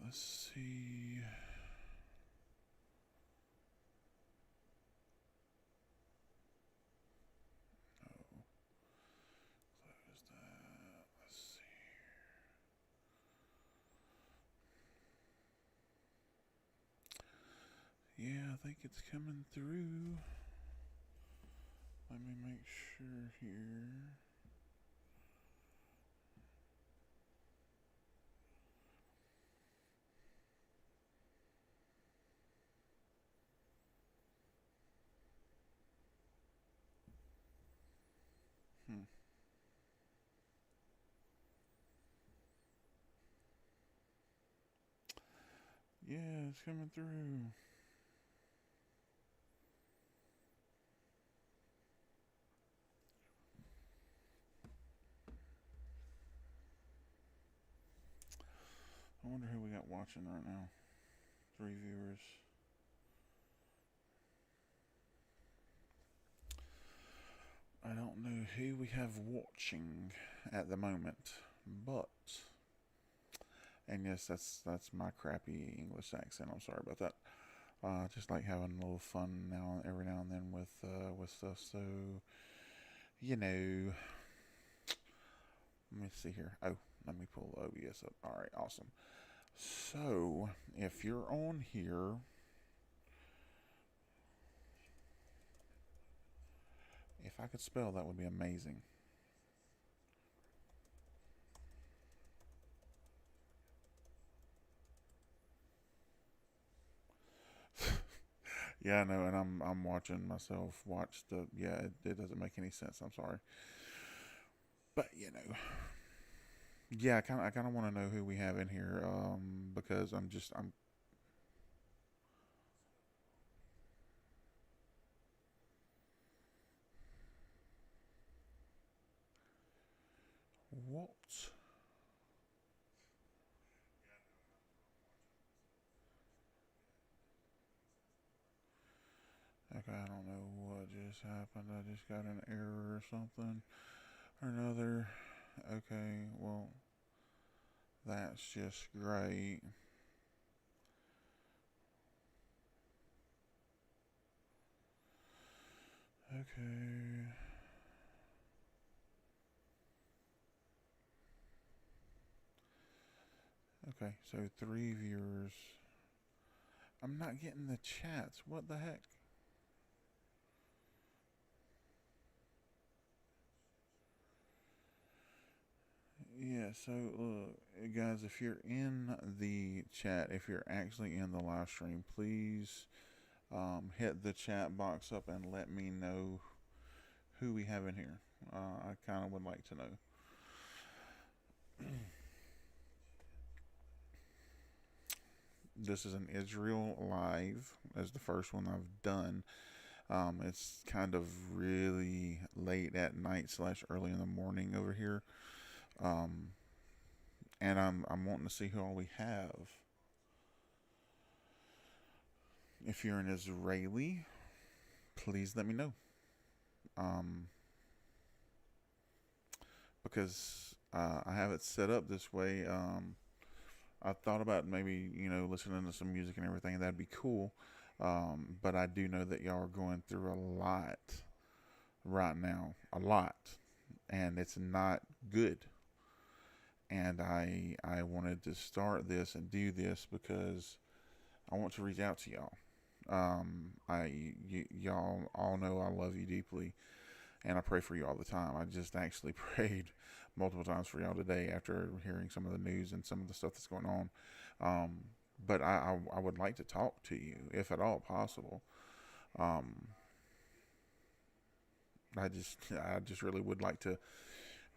Let's see. Oh, close that. Let's see. Yeah, I think it's coming through. Let me make sure here. Hmm. Yeah, it's coming through. I wonder who we got watching right now. 3 viewers. I don't know who we have watching at the moment, but and yes, that's my crappy English accent. I'm sorry about that. Just like having a little fun now, every now and then with stuff. So you know, let me see here. Oh, let me pull OBS up. All right, awesome. So if you're on here, if I could spell, that would be amazing. Yeah, I know, and I'm watching myself watch the. Yeah, it doesn't make any sense. I'm sorry, but yeah, I kind of want to know who we have in here, because I'm. What? Okay, I don't know what just happened. I just got an error or something or another. Okay, well, that's just great. Okay. Okay, so 3 viewers. I'm not getting the chats. What the heck? Yeah, so guys, if you're in the chat, if you're actually in the live stream, please hit the chat box up and let me know who we have in here. I kind of would like to know. This is an Israel live as the first one I've done. It's kind of really late at night slash early in the morning over here, um, and I'm wanting to see who all we have. If you're an Israeli, please let me know. Um, because I have it set up this way. I thought about maybe listening to some music and everything, and that'd be cool. But I do know that y'all are going through a lot right now, a lot, and it's not good. And I wanted to start this and do this because I want to reach out to y'all. Y'all all know I love you deeply, and I pray for you all the time. I just actually prayed multiple times for y'all today after hearing some of the news and some of the stuff that's going on. Um, but I would like to talk to you if at all possible. Um, I just really would like to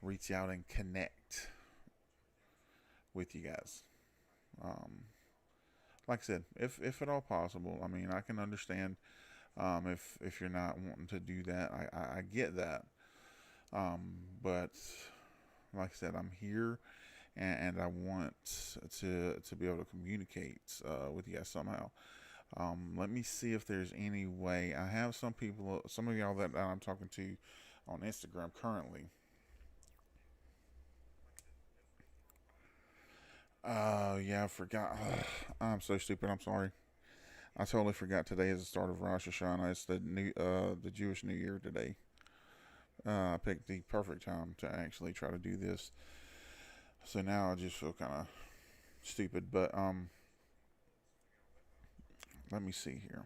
reach out and connect with you guys. Um, like I said, if at all possible. I mean, I can understand if you're not wanting to do that. I get that. But like I said, I'm here, and I want to be able to communicate with you guys somehow. Let me see if there's any way. I have some people, some of y'all that I'm talking to on Instagram currently. Oh yeah, I forgot. I'm so stupid. I'm sorry. I totally forgot today is the start of Rosh Hashanah. It's the Jewish New Year today. I picked the perfect time to actually try to do this. So now I just feel kind of stupid. But let me see here.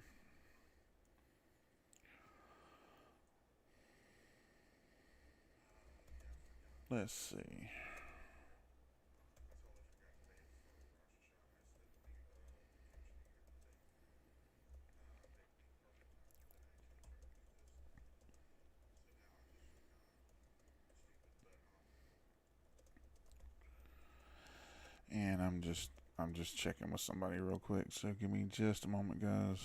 Let's see. And I'm just checking with somebody real quick. So give me just a moment, guys.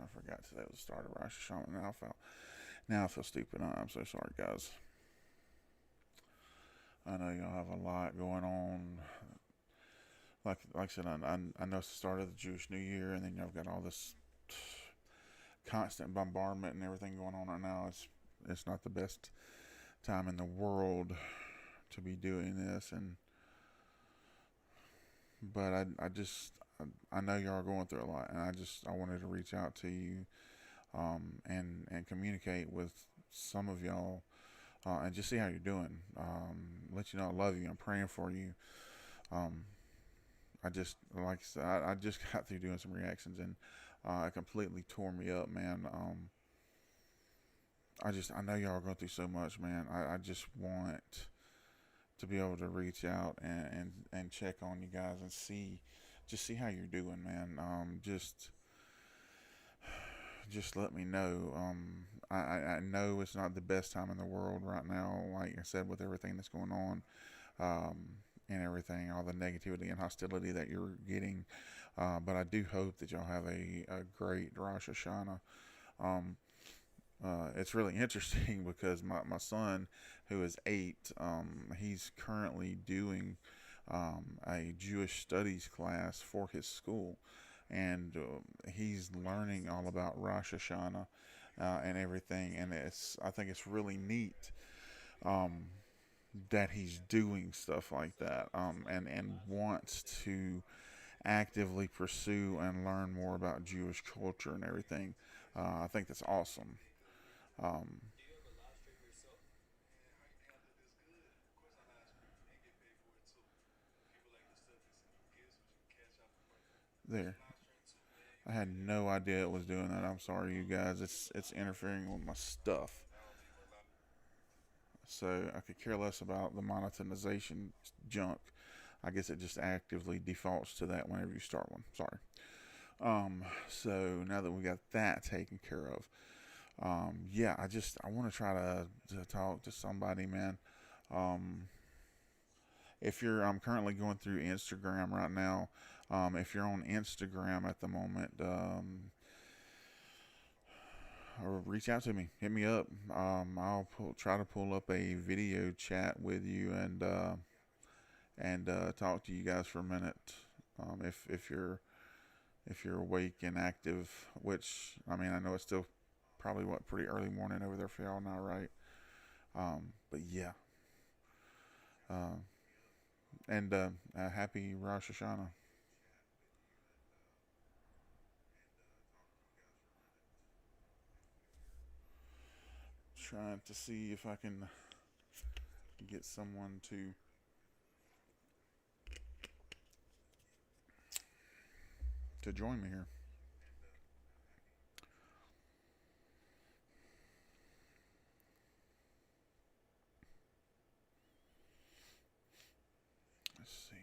I forgot today was the start of Rosh Hashanah. Now I feel stupid. I'm so sorry, guys. I know y'all have a lot going on. Like I said, I know it's the start of the Jewish New Year, and then y'all got all this constant bombardment and everything going on right now. It's not the best time in the world to be doing this, and but I know y'all are going through a lot, and I wanted to reach out to you, and communicate with some of y'all, and just see how you're doing. Let you know I love you. I'm praying for you. Um, I just like I said, I just got through doing some reactions, and it completely tore me up, man. I know y'all are going through so much, man. I just want to be able to reach out and check on you guys and see how you're doing, man. Just let me know. I know it's not the best time in the world right now, like I said, with everything that's going on, um, and everything, all the negativity and hostility that you're getting. But I do hope that y'all have a great Rosh Hashanah. Um, it's really interesting because my son, who is 8, he's currently doing a Jewish studies class for his school, and he's learning all about Rosh Hashanah and everything. And I think it's really neat um, that he's doing stuff like that, and wants to actively pursue and learn more about Jewish culture and everything. I think that's awesome. Um, there, I had no idea it was doing that. I'm sorry, you guys. It's interfering with my stuff. So I could care less about the monetization junk. I guess it just actively defaults to that whenever you start one. Sorry. So now that we got that taken care of, yeah, I want to try to talk to somebody, man. Um, if you're I'm currently going through Instagram right now. If you're on Instagram at the moment, or reach out to me, hit me up. Try to pull up a video chat with you and talk to you guys for a minute. If you're awake and active, which I mean I know it's still probably pretty early morning over there for y'all now, right? But yeah, uh, and happy Rosh Hashanah. Trying to see if I can get someone to join me here. Let's see.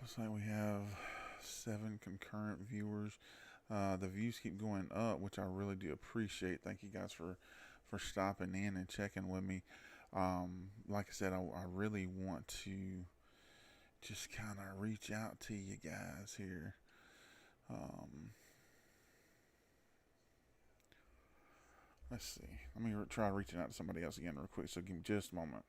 Looks like we have 7 concurrent viewers. The views keep going up, which I really do appreciate. Thank you guys for stopping in and checking with me. Like I said, I really want to just kind of reach out to you guys here. Um, let's see. Let me try reaching out to somebody else again real quick. So give me just a moment.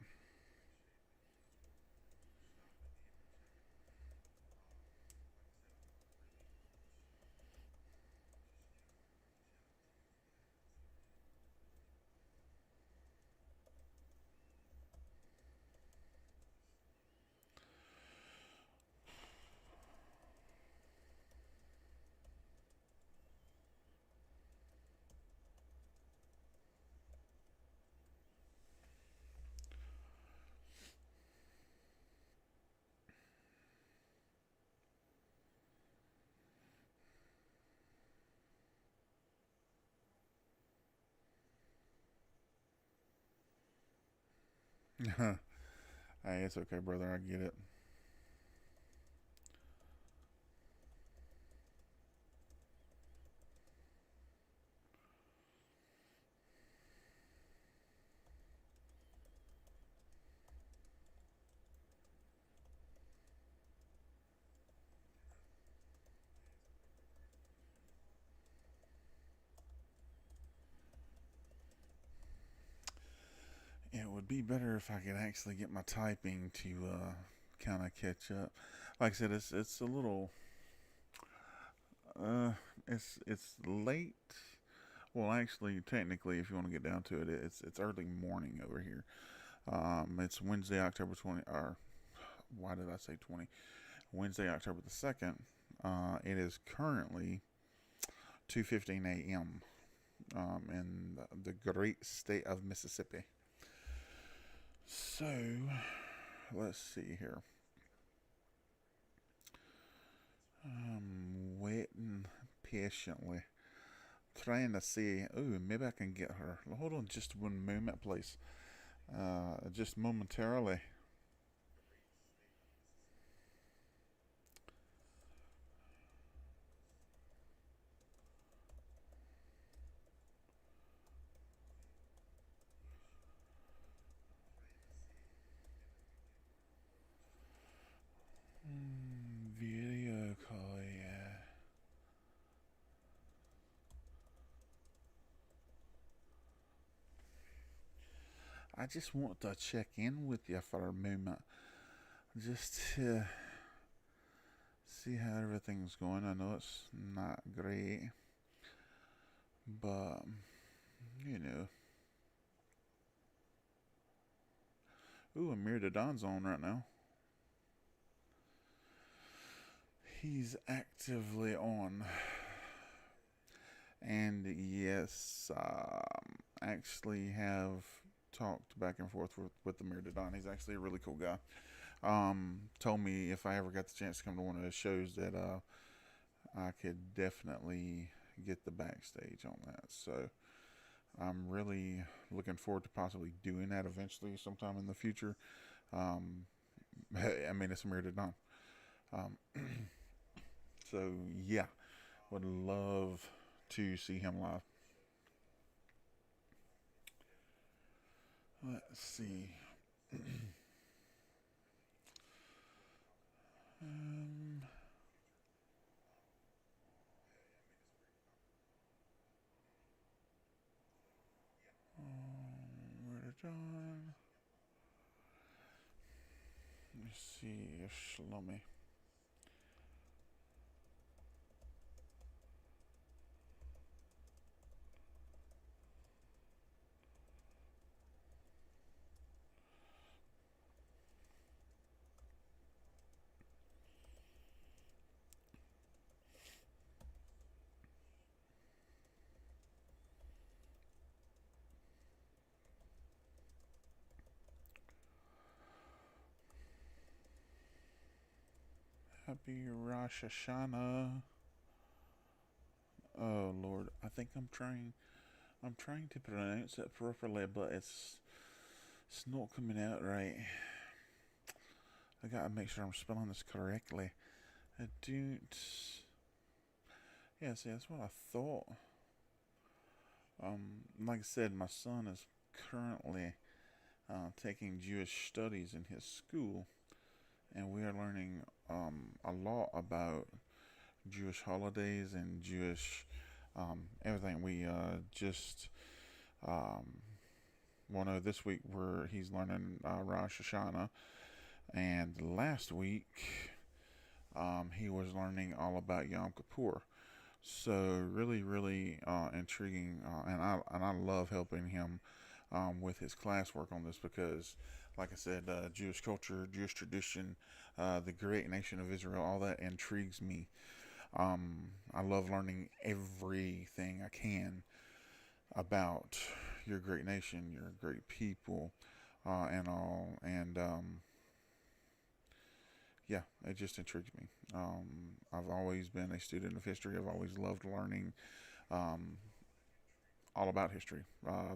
Hey, it's okay, brother. I get it. It would be better if I could actually get my typing to kind of catch up. Like I said, it's a little uh it's late. Well, actually, technically, if you want to get down to it, it's early morning over here. It's Wednesday, October 20. Or why did I say 20? Wednesday, October the 2nd. It is currently 2:15 a.m. In the great state of Mississippi. So let's see here. I'm waiting patiently, trying to see. Ooh, maybe I can get her. Hold on, just one moment, please. Just momentarily. Video call, yeah. I just want to check in with you for a moment, just to see how everything's going. I know it's not great, but you know. Ooh, Amir Dadon's on right now. He's actively on. And yes, actually have talked back and forth with Amir Dadon. He's actually a really cool guy. Told me if I ever got the chance to come to one of his shows that I could definitely get the backstage on that. So I'm really looking forward to possibly doing that eventually sometime in the future. Um, I mean, it's Amir Dadon. Um, so yeah, would love to see him live. Let's see. Um, where did John? Let me see. Shlomi. Happy Rosh Hashanah. Oh Lord, I think I'm trying. I'm trying to pronounce it properly, but it's not coming out right. I gotta make sure I'm spelling this correctly. I don't. Yeah, see, that's what I thought. Like I said, my son is currently taking Jewish studies in his school, and we are learning a lot about Jewish holidays and Jewish everything. We just um, well, no, this week he's learning Rosh Hashanah, and last week he was learning all about Yom Kippur. So really, really intriguing, and I love helping him with his classwork on this because, like I said, Jewish culture, Jewish tradition, the great nation of Israel, all that intrigues me. I love learning everything I can about your great nation, your great people, and all. And yeah, it just intrigues me. I've always been a student of history. I've always loved learning um, all about history,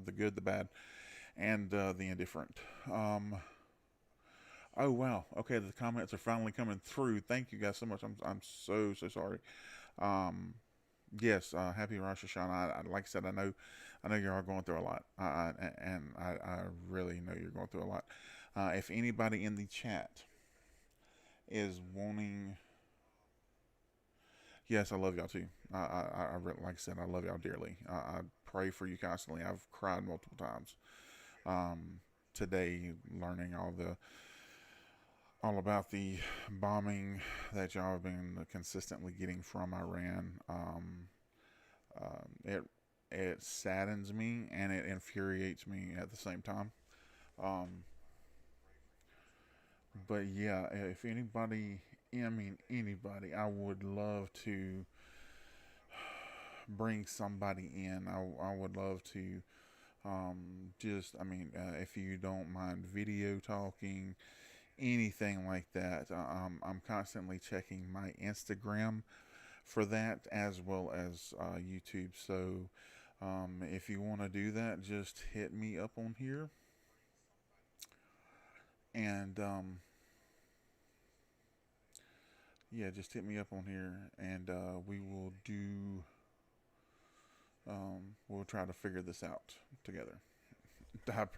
the good, the bad, and the indifferent. Oh wow. Okay, the comments are finally coming through. Thank you guys so much. I'm so sorry. Um, yes. Happy Rosh Hashanah. Like I said, I know you're all going through a lot. I really know you're going through a lot. If anybody in the chat is wanting, yes, I love y'all too. Like I said, I love y'all dearly. I pray for you constantly. I've cried multiple times. Um, Today, learning all about the bombing that y'all have been consistently getting from Iran. It saddens me and it infuriates me at the same time. Um, but yeah, if anybody, I mean anybody, I would love to bring somebody in. I would love to just, I mean, if you don't mind video talking, anything like that. I'm constantly checking my Instagram for that as well as YouTube. So if you want to do that, just hit me up on here, and yeah, just hit me up on here, and we will do. We'll try to figure this out together. I've,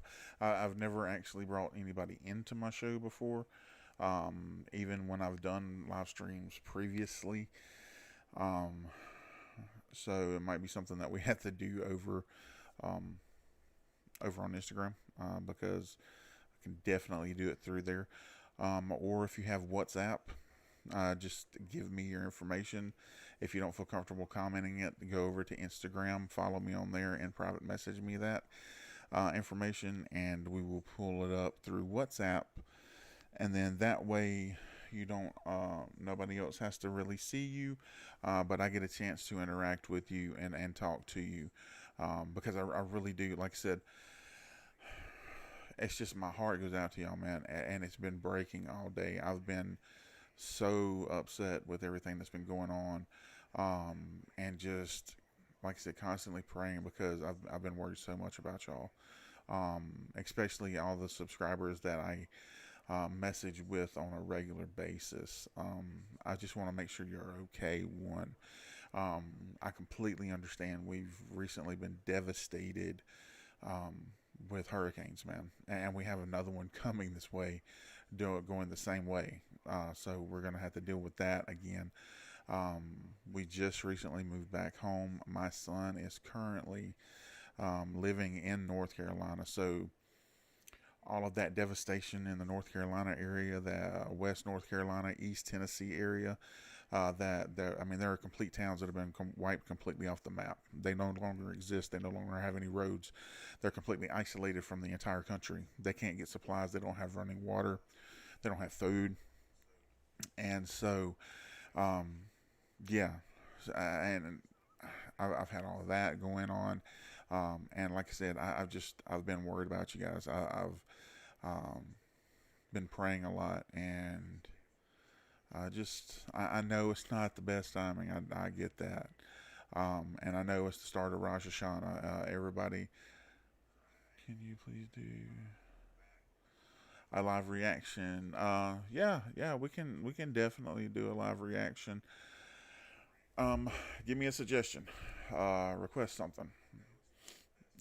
I've never actually brought anybody into my show before. Even when I've done live streams previously, um, so it might be something that we have to do um, over on Instagram because I can definitely do it through there. Or if you have WhatsApp, just give me your information. If you don't feel comfortable commenting it, go over to Instagram, follow me on there, and private message me that information, and we will pull it up through WhatsApp. And then that way, you don't, nobody else has to really see you, but I get a chance to interact with you and talk to you because I really do. Like I said, it's just my heart goes out to y'all, man, and it's been breaking all day. I've been so upset with everything that's been going on, and just like I said, constantly praying because I've been worried so much about y'all, especially all the subscribers that I message with on a regular basis. I just want to make sure you're okay. One, um, I completely understand. We've recently been devastated um, with hurricanes, man, and we have another one coming this way, going the same way. So we're gonna have to deal with that again. We just recently moved back home. My son is currently living in North Carolina, so all of that devastation in the North Carolina area, the West North Carolina, East Tennessee area, that there, I mean, there are complete towns that have been wiped completely off the map. They no longer exist. They no longer have any roads. They're completely isolated from the entire country. They can't get supplies. They don't have running water. They don't have food. And so, um, yeah, and I've had all of that going on. And like I said, I've been worried about you guys. I've um, been praying a lot, and I know it's not the best timing. I get that, and I know it's the start of Rosh Hashanah. Everybody, can you please do a live reaction? Yeah, we can definitely do a live reaction. Um, Give me a suggestion. Request something,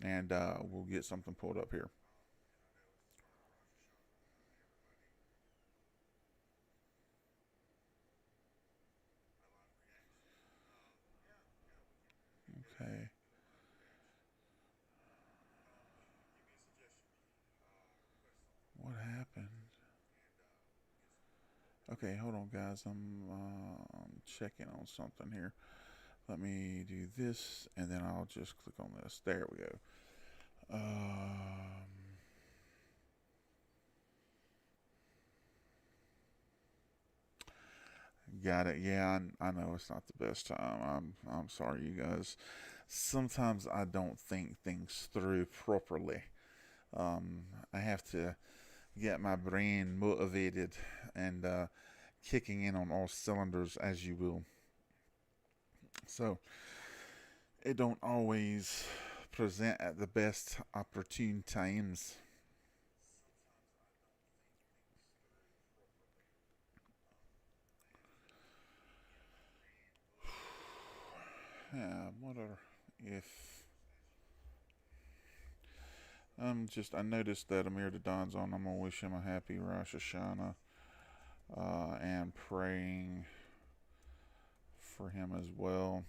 and we'll get something pulled up here. Okay. What happened? Okay, hold on, guys. I'm checking on something here. Let me do this, and then I'll just click on this. There we go. Got it. Yeah, I know it's not the best time. I'm sorry, you guys. Sometimes I don't think things through properly. Um, I have to get my brain motivated and kicking in on all cylinders, as you will. So it don't always present at the best opportune times. Yeah, what are if I noticed that Amir Dadon's on. I'm gonna wish him a happy Rosh Hashanah, and praying for him as well.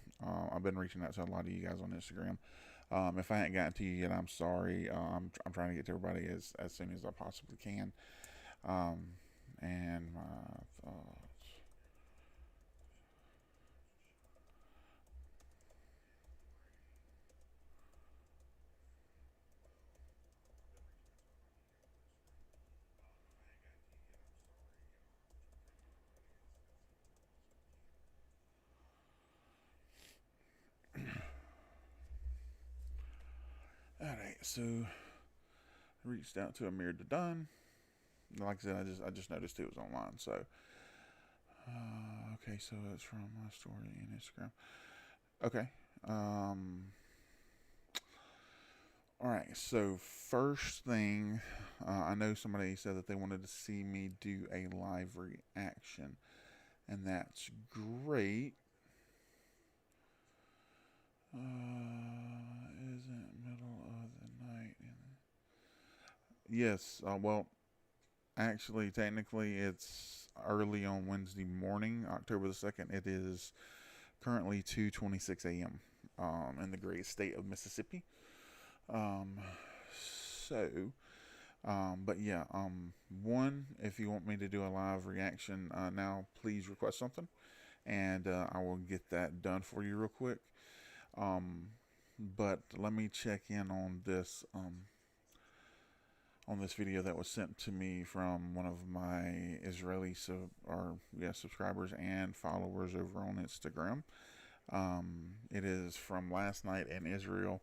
I've been reaching out to a lot of you guys on Instagram. If I haven't gotten to you yet, I'm sorry. I'm trying to get to everybody as soon as I possibly can. Um, and my thoughts. All right, so I reached out to Amir Dadon. Like I said, I just noticed it was online. So okay, so it's from my story and Instagram. Okay. All right. So first thing, I know somebody said that they wanted to see me do a live reaction, and that's great. Isn't middle of the night? Yes. Well, actually, technically, it's early on Wednesday morning, October the 2nd. It is currently 2:26 a.m. In the great state of Mississippi. Um, so, but yeah, one, if you want me to do a live reaction now, please request something, and I will get that done for you real quick. Um, but let me check in on this video that was sent to me from one of my Israeli subscribers and followers over on Instagram. It is from last night in Israel.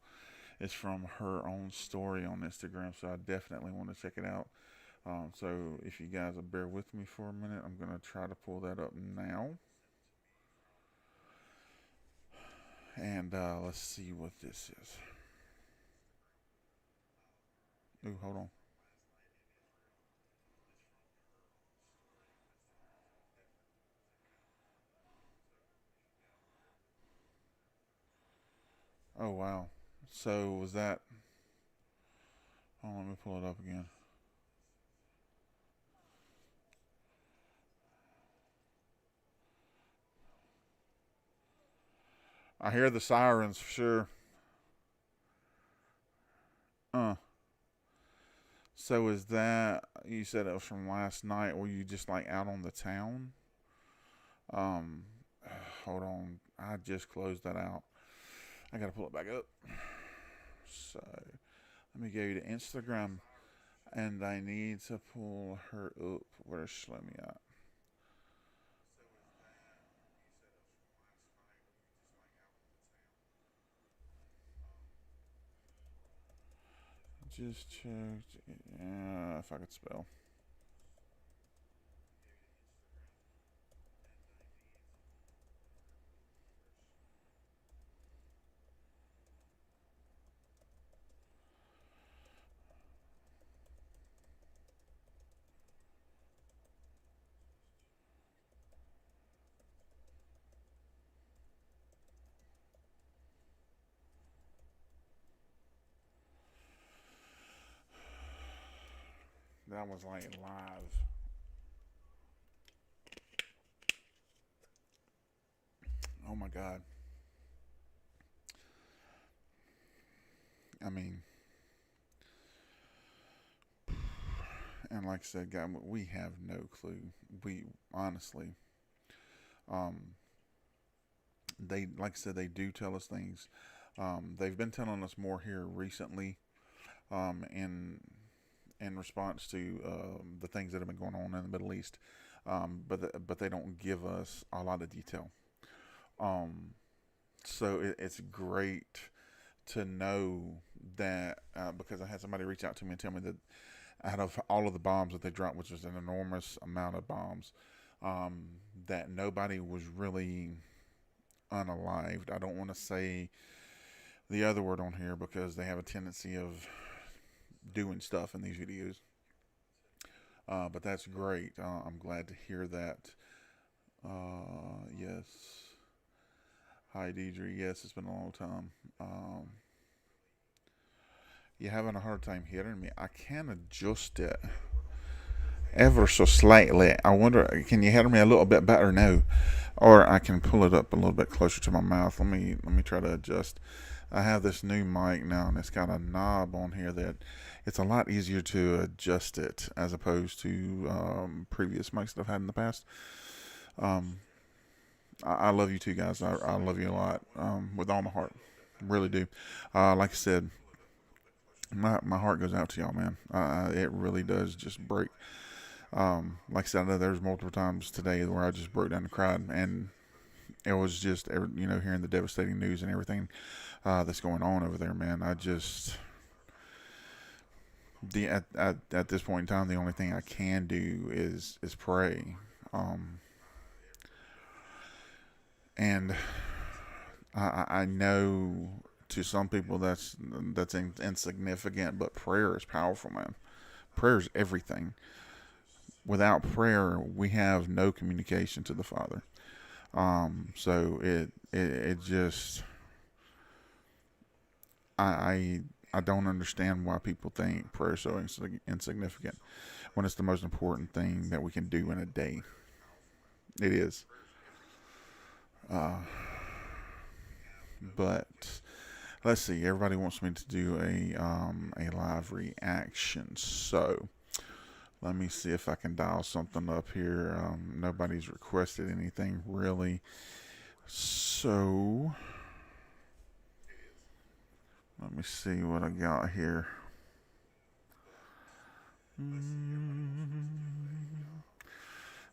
It's from her own story on Instagram, so I definitely want to check it out. So if you guys will bear with me for a minute, I'm going to try to pull that up now. And let's see what this is. Ooh, hold on. Oh, wow. So was that. Oh, let me pull it up again. I hear the sirens for sure. Uh. So is that you said it was from last night? Were you just like out on the town? Um, hold on. I just closed that out. I gotta pull it back up. So let me go to Instagram, and I need to pull her up. Where's Shlomi at? Just checked. Yeah, if I could spell. That was like live. Oh my god. I mean, and like I said, God, we have no clue. We honestly, um, they like I said, they do tell us things. They've been telling us more here recently, in response to the things that have been going on in the Middle East. But they don't give us a lot of detail. Um, so it's great to know that because I had somebody reach out to me and tell me that out of all of the bombs that they dropped, which was an enormous amount of bombs, um, that nobody was really unalived. I don't want to say the other word on here because they have a tendency of doing stuff in these videos. But that's great. I'm glad to hear that. Yes. Hi, Deidre. Yes, it's been a long time. You having a hard time hearing me? I can adjust it ever so slightly. I wonder, can you hear me a little bit better now? Or I can pull it up a little bit closer to my mouth. Let me try to adjust. I have this new mic now, and it's got a knob on here that it's a lot easier to adjust it as opposed to previous mics that I've had in the past. Um, I love you too, guys. I love you a lot with all my heart. Really do. Like I said, my heart goes out to y'all, man. It really does just break. Like I said, I know there's multiple times today where I just broke down and cried, and it was just hearing the devastating news and everything that's going on over there, man. I just at this point in time, the only thing I can do is pray. And I know to some people that's insignificant, but prayer is powerful, man. Prayer is everything. Without prayer, we have no communication to the Father. So it just I don't understand why people think prayer is so insignificant when it's the most important thing that we can do in a day. It is. But let's see. Everybody wants me to do a live reaction, so let me see if I can dial something up here. Nobody's requested anything really, so let me see what I got here.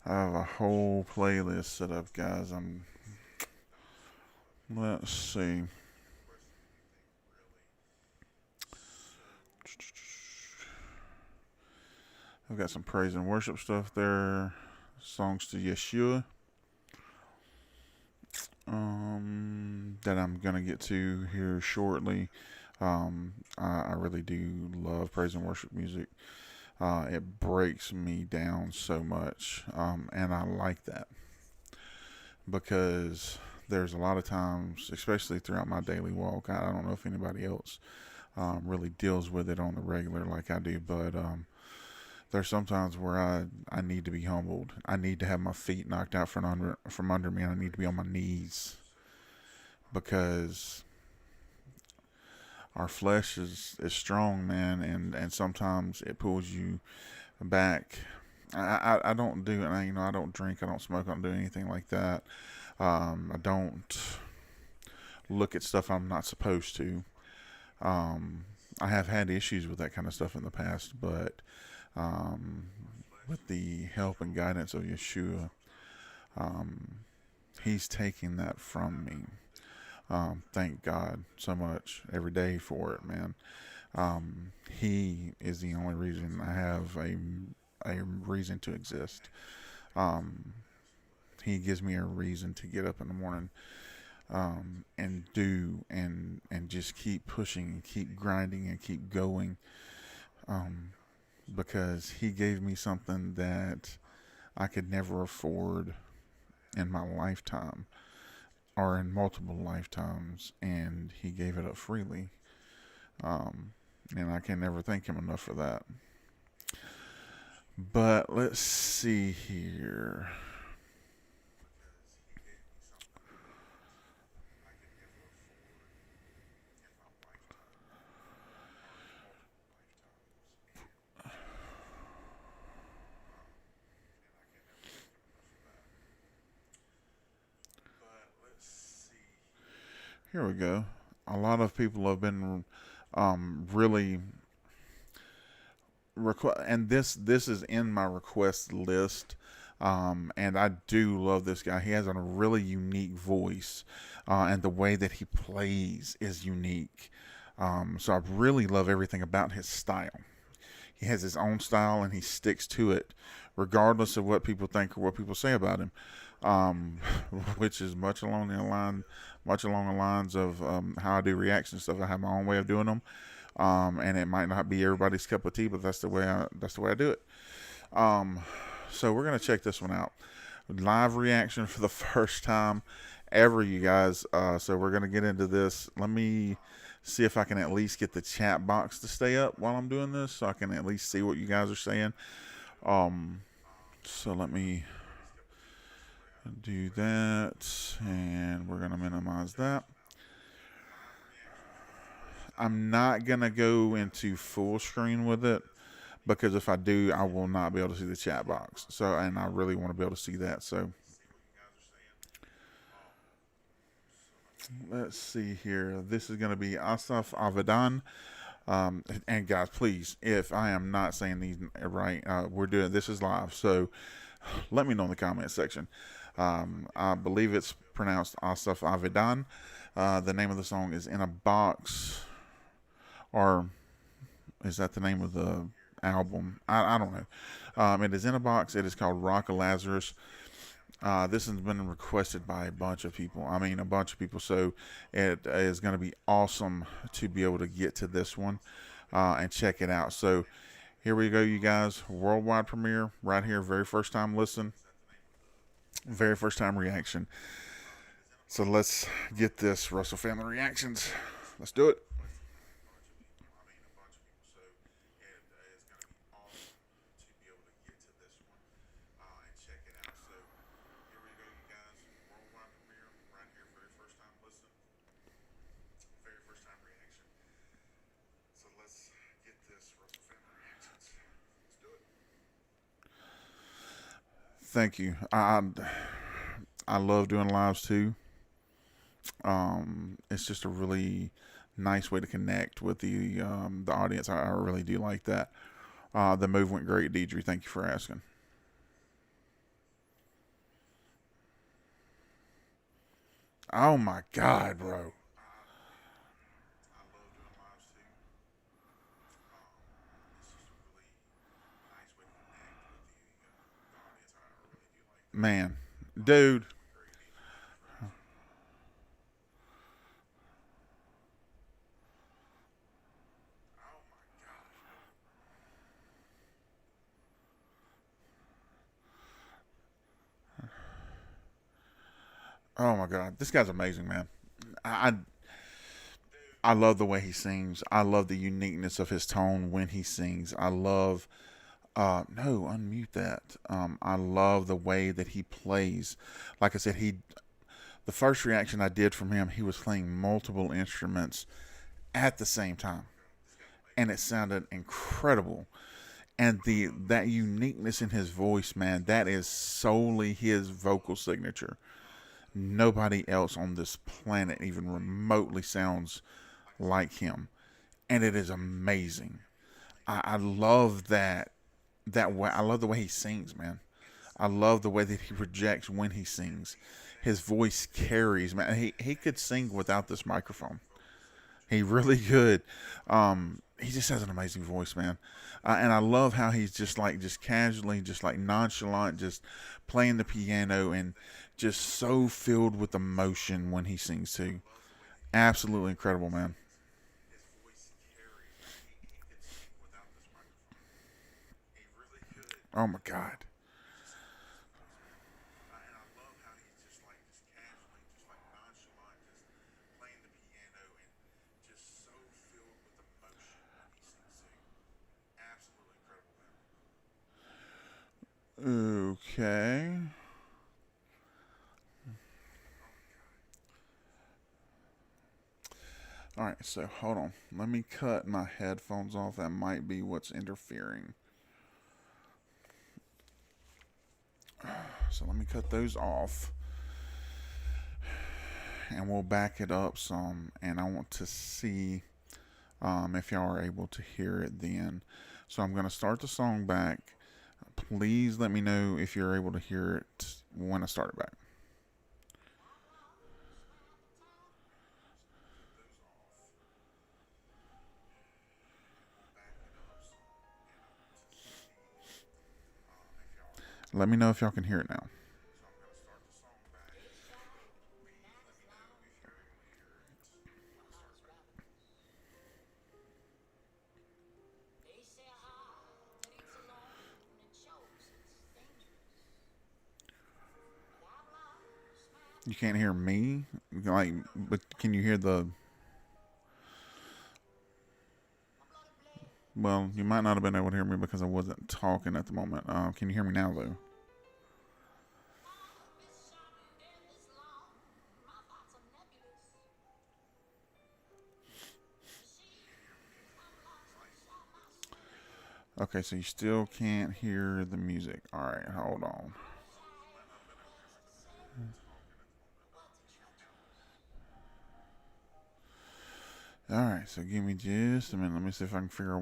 I have a whole playlist set up, guys. Let's see. I've got some praise and worship stuff there. Songs to Yeshua. That I'm gonna get to here shortly. I really do love praise and worship music. It breaks me down so much, and I like that because there's a lot of times, especially throughout my daily walk. I don't know if anybody else really deals with it on the regular like I do, but there's sometimes where I need to be humbled. I need to have my feet knocked out from under me, and I need to be on my knees because our flesh is strong, man, and sometimes it pulls you back. I don't do it. I don't drink. I don't smoke. I don't do anything like that. I don't look at stuff I'm not supposed to. I have had issues with that kind of stuff in the past, but with the help and guidance of Yeshua, He's taking that from me. Thank God so much every day for it, man. He is the only reason I have a reason to exist. He gives me a reason to get up in the morning and do and just keep pushing and keep grinding and keep going. Because he gave me something that I could never afford in my lifetime or in multiple lifetimes, and he gave it up freely. And I can never thank him enough for that. But let's see here. Here we go. A lot of people have been really and this is in my request list. And I do love this guy. He has a really unique voice, and the way that he plays is unique. So I really love everything about his style. He has his own style, and he sticks to it, regardless of what people think or what people say about him. um, which is much along the lines of how I do reaction stuff. I have my own way of doing them, and it might not be everybody's cup of tea, but that's the way I do it. Um, so we're gonna check this one out. Live reaction for the first time ever, you guys. So we're gonna get into this. Let me see if I can at least get the chat box to stay up while I'm doing this, so I can at least see what you guys are saying. Um, so let me do that, and we're gonna minimize that. I'm not gonna go into full screen with it because if I do, I will not be able to see the chat box. So, and I really want to be able to see that. So, let's see here. This is going to be Asaf Avidan. And guys, please, if I am not saying these right, we're doing this is live. So, let me know in the comment section. I believe it's pronounced Asaf Avidan. The name of the song is In a Box, or is that the name of the album? I don't know. It is In a Box. It is called Rock of Lazarus. This has been requested by a bunch of people. I mean, a bunch of people. So it is going to be awesome to be able to get to this one and check it out. So here we go, you guys. Worldwide premiere right here. Very first time listen. Very first time reaction. So let's get this Russell Family Reactions. Let's do it. Thank you. I love doing lives too. It's just a really nice way to connect with the audience. I really do like that. The move went great, Deidre. Thank you for asking. Oh my God, bro. Man, dude. Oh my God, this guy's amazing, man. I I love the way he sings. I love the uniqueness of his tone when he sings. I love no, unmute that. I love the way that he plays. Like I said, the first reaction I did from him, he was playing multiple instruments at the same time, and it sounded incredible. And the that uniqueness in his voice, man, that is solely his vocal signature. Nobody else on this planet even remotely sounds like him, and it is amazing. I love that way. I love the way he sings, man. I love the way that he projects when he sings. His voice carries, man. He could sing without this microphone. He really could. He just has an amazing voice, man. And I love how he's just casually, just like nonchalant, just playing the piano and just so filled with emotion when he sings too. Absolutely incredible, man. Oh my God. Okay. All right, so hold on. Let me cut my headphones off. That might be what's interfering. So let me cut those off and we'll back it up some. And I want to see if y'all are able to hear it then. So I'm going to start the song back. Please let me know if you're able to hear it when I start it back. Let me know if y'all can hear it now. You can't hear me, like, but can you hear the? Well, you might not have been able to hear me because I wasn't talking at the moment. Can you hear me now, though? Okay, so you still can't hear the music. All right, hold on. All right, so give me just a minute. Let me see if I can figure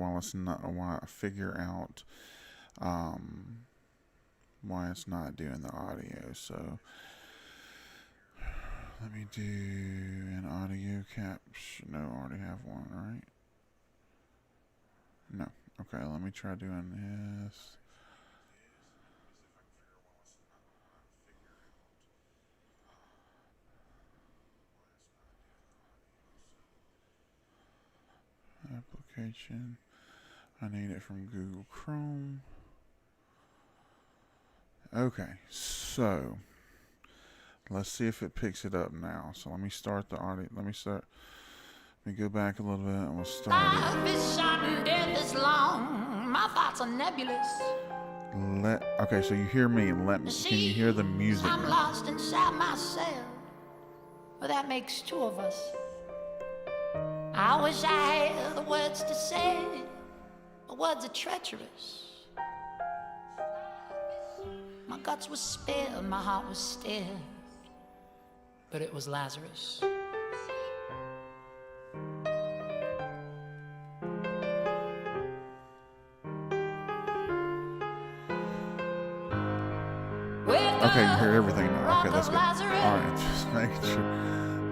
out um, why it's not doing the audio. So let me do an audio caption. No, I already have one, right? No. Okay, let me try doing this. Application. I need it from Google Chrome. Okay, so let's see if it picks it up now. So let me start the audio. Let me go back a little bit and we'll start it. Life is short and death is long. My thoughts are nebulous. Okay, so you hear me. Can you hear the music? I'm lost inside myself. Well, that makes two of us. I wish I had the words to say. The words are treacherous. My guts were spilled, my heart was still. But it was Lazarus. Okay, you hear everything now. Okay, that's good. Alright, just making sure.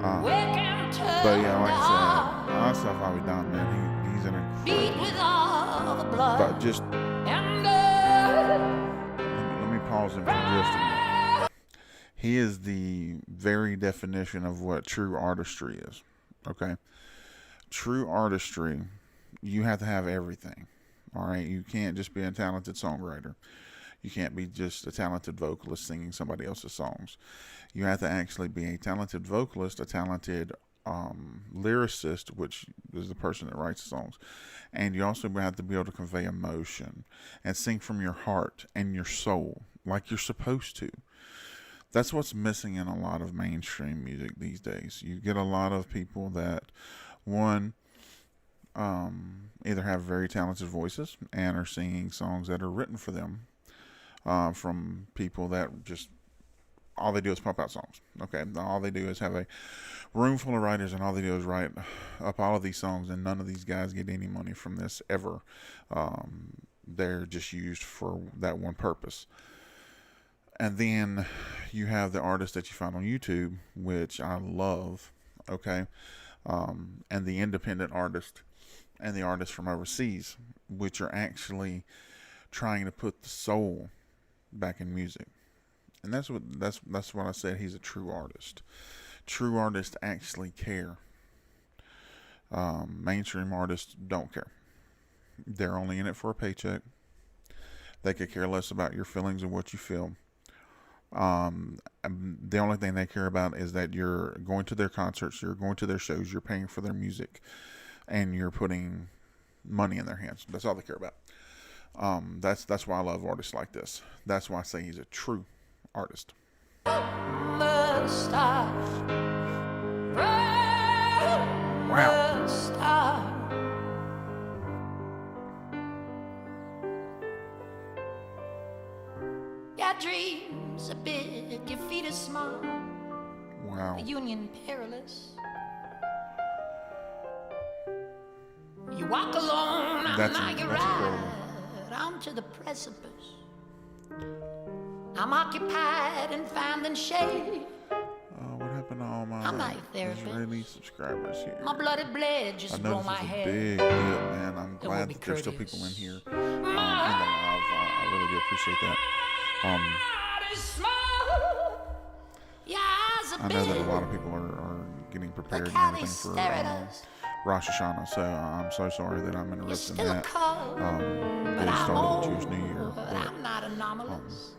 But yeah, like I said, all stuff I'll be done, man. He's an incredible. But just let me pause him for just a minute. He is the very definition of what true artistry is. Okay, true artistry, you have to have everything. All right, you can't just be a talented songwriter. You can't be just a talented vocalist singing somebody else's songs. You have to actually be a talented vocalist, a talented lyricist, which is the person that writes the songs. And you also have to be able to convey emotion and sing from your heart and your soul like you're supposed to. That's what's missing in a lot of mainstream music these days. You get a lot of people that, one, either have very talented voices and are singing songs that are written for them from people that just all they do is pump out songs. Okay, all they do is have a room full of writers, and all they do is write up all of these songs, and none of these guys get any money from this ever. They're just used for that one purpose. And then you have the artists that you find on YouTube, which I love. Okay, and the independent artist and the artists from overseas, which are actually trying to put the soul back in music. And that's what I said. He's a true artist. True artists actually care. Mainstream artists don't care. They're only in it for a paycheck. They could care less about your feelings and what you feel. The only thing they care about is that you're going to their concerts, you're going to their shows, you're paying for their music, and you're putting money in their hands. That's all they care about. That's why I love artists like this. That's why I say he's a true artist. Wow. Your dreams are big, your feet are small. Wow. A union perilous. You walk alone, now you ride onto the precipice. I'm occupied and found in shade. What happened to all my Israeli subscribers here? My bloody blade just blow my head. I know this is a big deal, man. I'm glad that there's still people in here in the live. I really do appreciate that. I know that a lot of people are getting prepared and everything for Rosh Hashanah, so I'm so sorry that I'm interrupting that. They started the Jewish New Year. But, I'm not anomalous.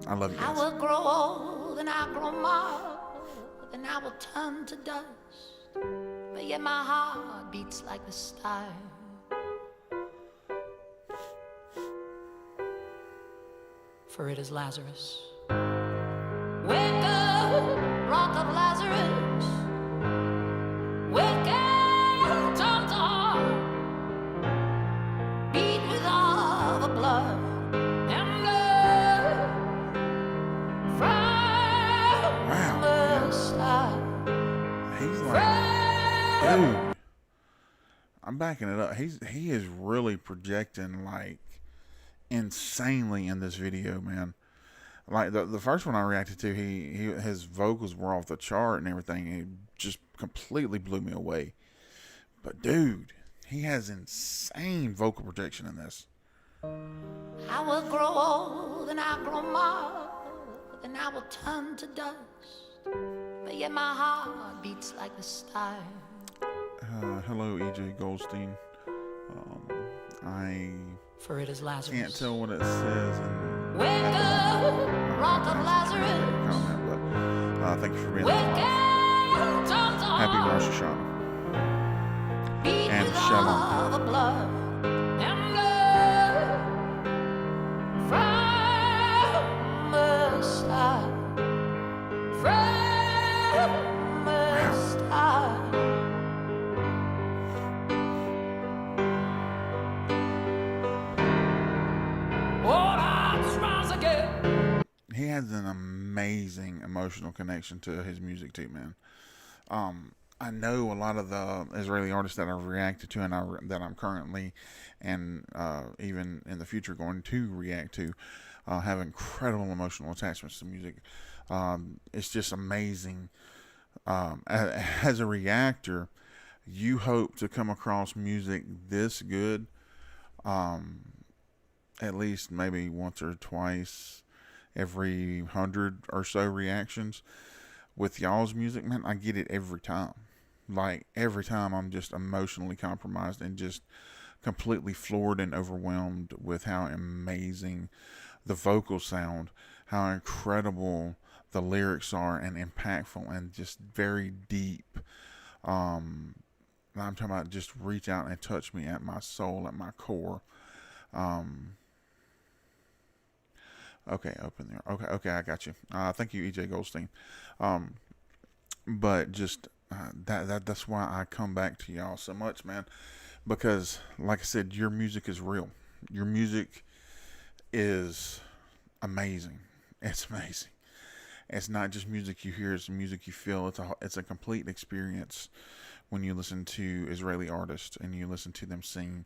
I love you guys. I will grow old old and I grow more, then I will turn to dust. But yet my heart beats like the stars. For it is Lazarus. Wake up, rock of Lazarus. Wake up, turn to heart. Beat with all the blood and blood from the start. He's like, dude, I'm backing it up. He is really projecting like insanely in this video, man. Like the first one I reacted to, his vocals were off the chart and everything. It just completely blew me away. But dude, he has insane vocal projection in this. I will grow old and I grow more, then I will turn to dust. But yet my heart beats like the stars. Hello, EJ Goldstein. For it is Lazarus. Can't tell what it says. Wake up, rock of Lazarus. Comment, but thank you for being Wake there. up, turn to Happy heart. Rosh Hashanah. Beat And with Shalom. all the blood and blood from the start. From the start. He has an amazing emotional connection to his music too, man. I know a lot of the Israeli artists that I've reacted to and that I'm currently and even in the future going to react to have incredible emotional attachments to music. It's just amazing. As a reactor, you hope to come across music this good at least maybe once or twice every 100 or so reactions. With y'all's music, man, I get it every time. Like every time I'm just emotionally compromised and just completely floored and overwhelmed with how amazing the vocals sound, how incredible the lyrics are and impactful and just very deep. I'm talking about just reach out and touch me at my soul, at my core. Okay, open there. Okay, I got you. Thank you, EJ Goldstein. But just that's why I come back to y'all so much, man. Because, like I said, your music is real. Your music is amazing. It's amazing. It's not just music you hear; it's music you feel. It's a complete experience when you listen to Israeli artists and you listen to them sing.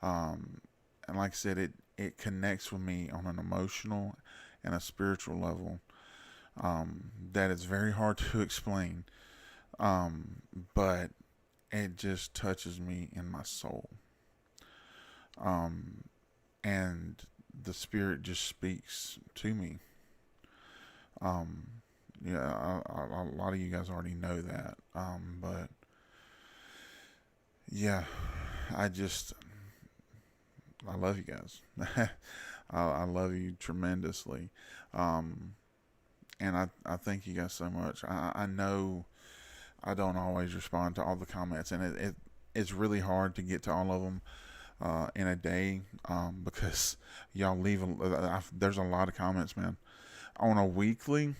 And like I said, it connects with me on an emotional and a spiritual level that is very hard to explain, but it just touches me in my soul. And the Spirit just speaks to me. Yeah, a lot of you guys already know that, but yeah, I love you guys. I love you tremendously. And I thank you guys so much. I know I don't always respond to all the comments, and it's really hard to get to all of them in a day because y'all leave there's a lot of comments, man. On a weekly,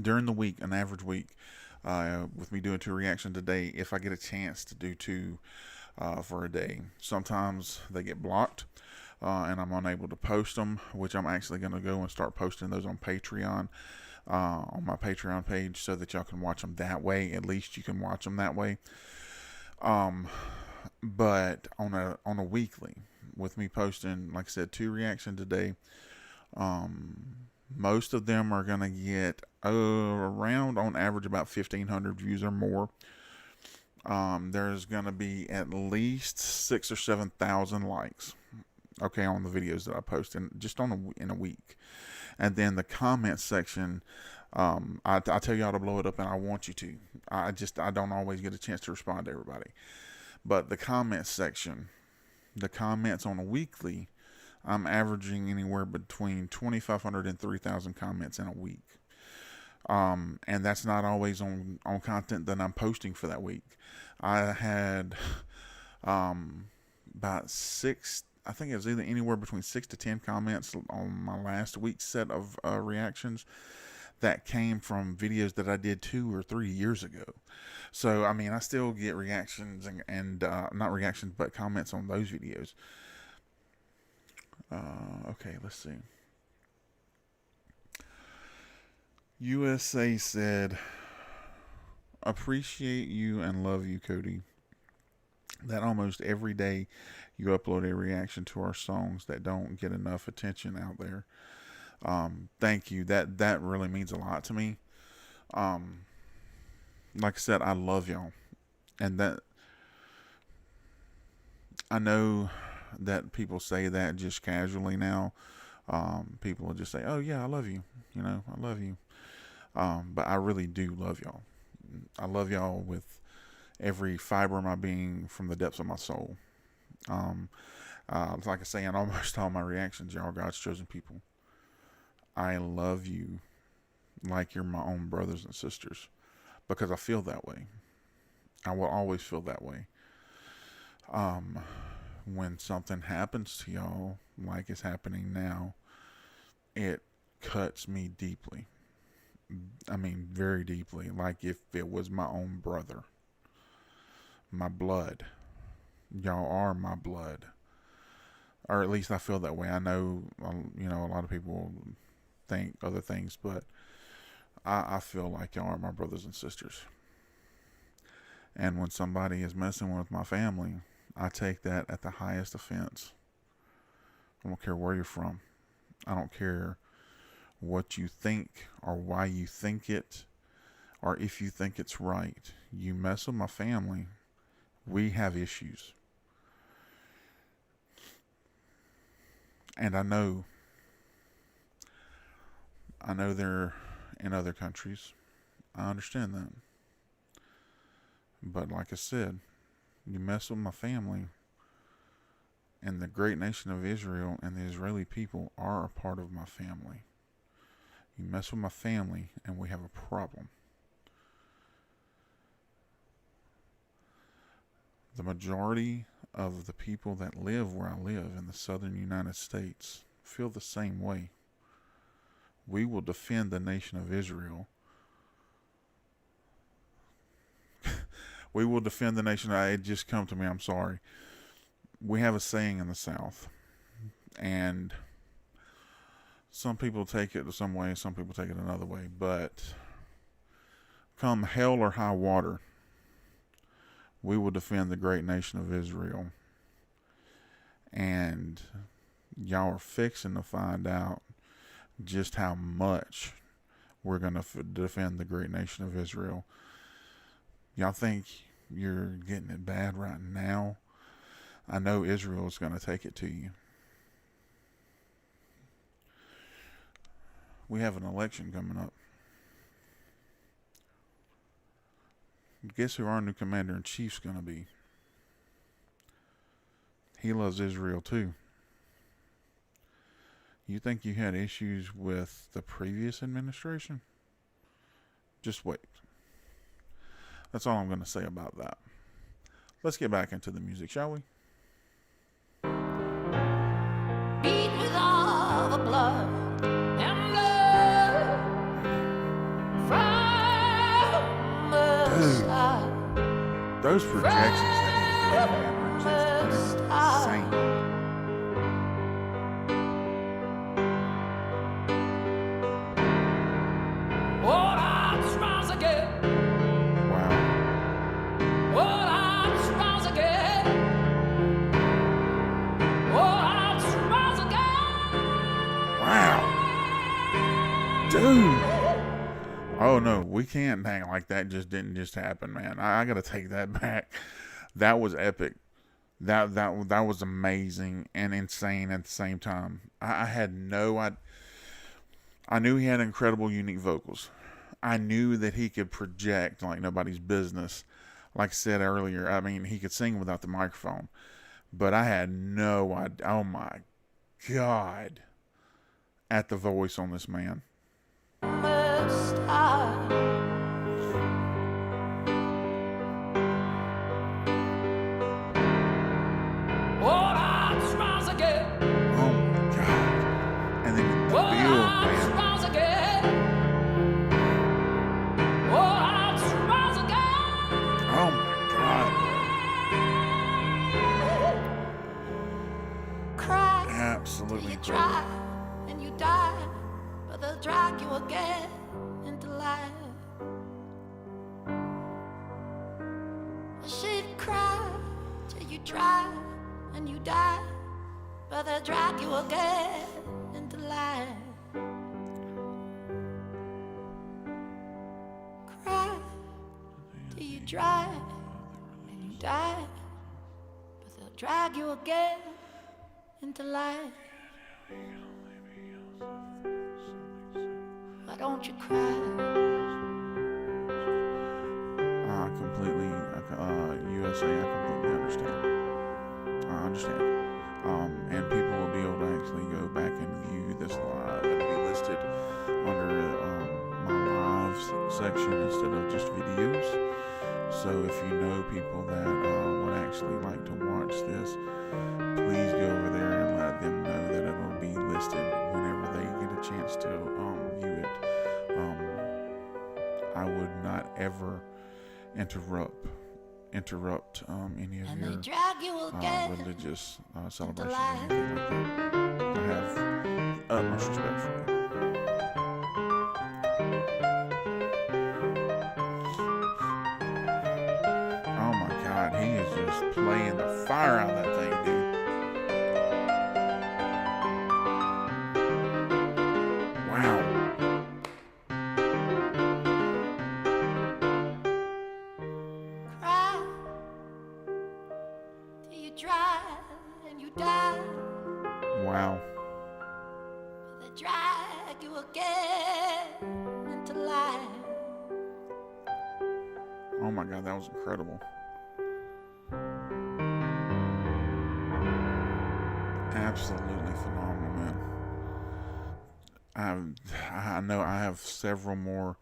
during the week, an average week, with me doing 2 reactions a day, if I get a chance to do 2 for a day. Sometimes they get blocked and I'm unable to post them, which I'm actually going to go and start posting those on Patreon, on my Patreon page, so that y'all can watch them that way. At least you can watch them that way. But on a weekly, with me posting, like I said, 2 reactions a day, most of them are going to get around, on average, about 1,500 views or more. There's going to be at least 6,000 or 7,000 likes, okay, on the videos that I post in a week. And then the comment section, I tell y'all to blow it up, and I want you to. I don't always get a chance to respond to everybody. But the comment section, the comments on a weekly, I'm averaging anywhere between 2,500 and 3,000 comments in a week. And that's not always on content that I'm posting for that week. I had about six, I think it was either anywhere between 6 to 10 comments on my last week's set of reactions that came from videos that I did 2 or 3 years ago. So, I mean, I still get reactions and not reactions, but comments on those videos. Okay, let's see. USA said, appreciate you and love you, Cody. That almost every day you upload a reaction to our songs that don't get enough attention out there. Thank you. That really means a lot to me. Like I said, I love y'all. And that, I know that people say that just casually now. People will just say, oh yeah, I love you. I love you. But I really do love y'all. I love y'all with every fiber of my being, from the depths of my soul. Like I say in almost all my reactions, y'all God's chosen people. I love you like you're my own brothers and sisters, because I feel that way. I will always feel that way. When something happens to y'all, like it's happening now, it cuts me deeply. I mean, very deeply. Like if it was my own brother, my blood. Y'all are my blood, or at least I feel that way. I know, a lot of people think other things, but I feel like y'all are my brothers and sisters. And when somebody is messing with my family, I take that at the highest offense. I don't care where you're from. I don't care what you think or why you think it, or if you think it's right. You mess with my family, we have issues. And I know they're in other countries. I understand that. But like I said, you mess with my family, and the great nation of Israel and the Israeli people are a part of my family. You mess with my family, and we have a problem. The majority of the people that live where I live in the southern United States feel the same way. We will defend the nation of Israel. We will defend the nation. It just come to me. I'm sorry. We have a saying in the South, and some people take it some way, some people take it another way. But come hell or high water, we will defend the great nation of Israel. And y'all are fixing to find out just how much we're going to defend the great nation of Israel. Y'all think you're getting it bad right now? I know Israel is going to take it to you. We have an election coming up. Guess who our new commander-in-chief's going to be? He loves Israel too. You think you had issues with the previous administration? Just wait. That's all I'm going to say about that. Let's get back into the music, shall we? Beat with all the blood and blood from the side. Those projections that he's doing, man, are just insane. Dude. Oh no, we can't hang like that just didn't just happen, man. I gotta take that back. That was epic. That was amazing and insane at the same time. I knew he had incredible, unique vocals. I knew that he could project like nobody's business. Like I said earlier, I mean, he could sing without the microphone. But I had no idea. Oh my God at the voice on this man. Absolutely incredible. Try and you die, but they'll drag you again into life. I said cry till you try and you die, but they'll drag you again into life. Cry till you try and you die, but they'll drag you again into life. Why don't you cry? Completely, USA, I completely understand. I understand. And people will be able to actually go back and view this live. It'll be listed under my lives section instead of just videos. So if you know people that would actually like to watch this, please go over there and let them know that it will be listed whenever they get a chance to view it. I would not ever interrupt any of your religious celebrations or anything like that. I have the utmost respect for you. Oh my God, he is just playing the fire out of that thing, dude. Wow. They drag you again into life. Oh my God, that was incredible. Absolutely phenomenal, man. I know I have several more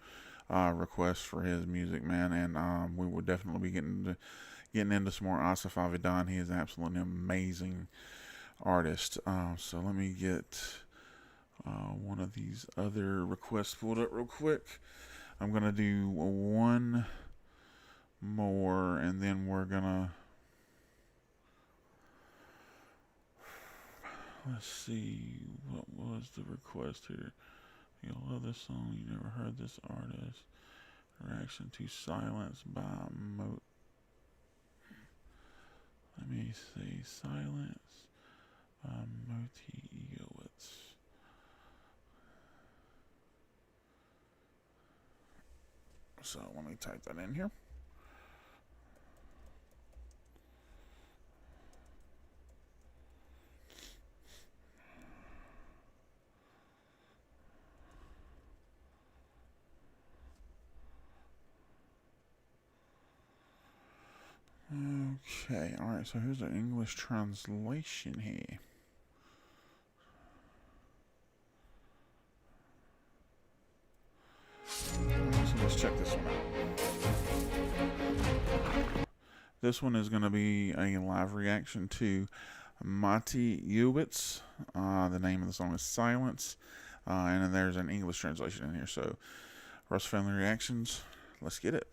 requests for his music, man, and we will definitely be getting into some more Asif Avidan. He is absolutely an amazing artist. So let me get one of these other requests pulled up real quick. I'm gonna do one more, and then we're gonna let's see, what was the request here? You love this song, you never heard this artist. Reaction to Silence by let me see, Silence by Moti Iowitz. So let me type that in here. Okay, alright, so here's an English translation here. So let's check this one out. This one is going to be a live reaction to Moti Iowitz. The name of the song is Silence. And then there's an English translation in here. So, Russ Family Reactions, let's get it.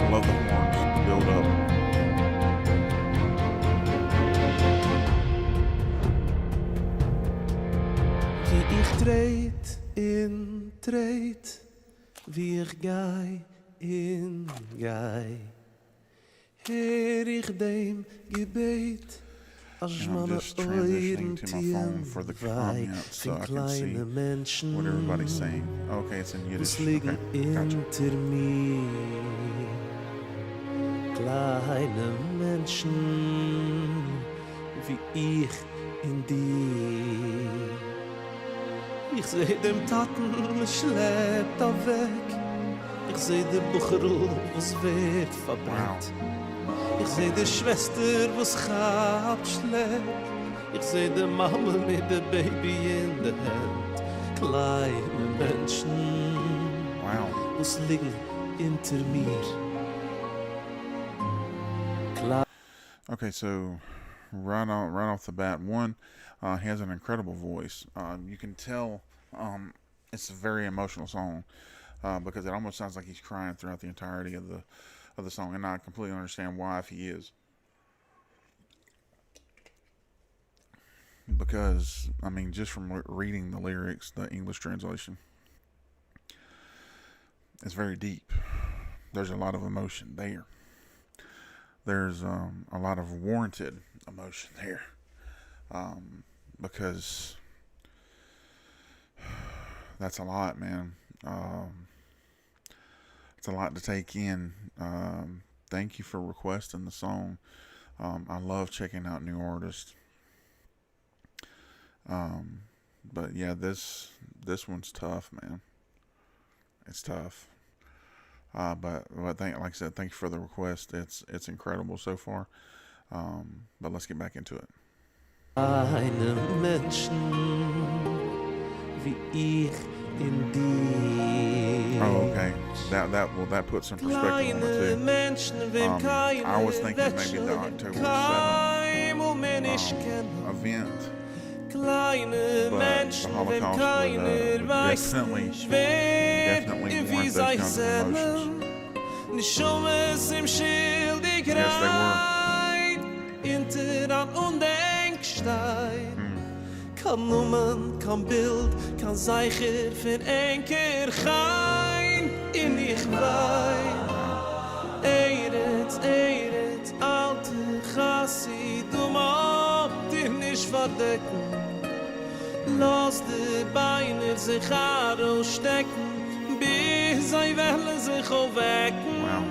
Love the horns build up. Ich treed in treed, wie ich gai in gai. Heer ich dem Gebet, als man Euren Tieren wei, von kleine Menschen, what everybody's saying. Okay, it's in Yiddish. liegen Okay, gotcha. hinter mir. kleine Menschen wie ich in dir. Ich seh dem Taten schleppt er weg. Ich seh der Bucherl, was wird verbrannt. Ich seh der Schwester, was gehabt schleppt. Ich seh der Mama mit der Baby in der Hand. Kleine Menschen, Wow. was liegen hinter mir. Okay, so right off the bat, one, he has an incredible voice. You can tell it's a very emotional song because it almost sounds like he's crying throughout the entirety of the song, and I completely understand why if he is. Because I mean, just from reading the lyrics, the English translation, it's very deep. There's a lot of emotion there. There's a lot of warranted emotion there, because that's a lot, man. It's a lot to take in. Thank you for requesting the song. I love checking out new artists. But yeah, this one's tough, man. It's tough. But like I said, thank you for the request. It's incredible so far. But let's get back into it. Eine Menschen wie ich in dir. Oh, okay. That puts some perspective on it too. I was thinking maybe the October 7th event, but the Holocaust would definitely warrant those kinds of emotions. Yes, they were. Inter an Undenkstein. Kan Nummern, kan Bild, kan Zeicher für Enker Gein in ich wein. Eret, alte Chassid, du mag dich nicht verdecken. Lass die Beine sich ausstecken, bis sie wollen sich aufwecken. Wow.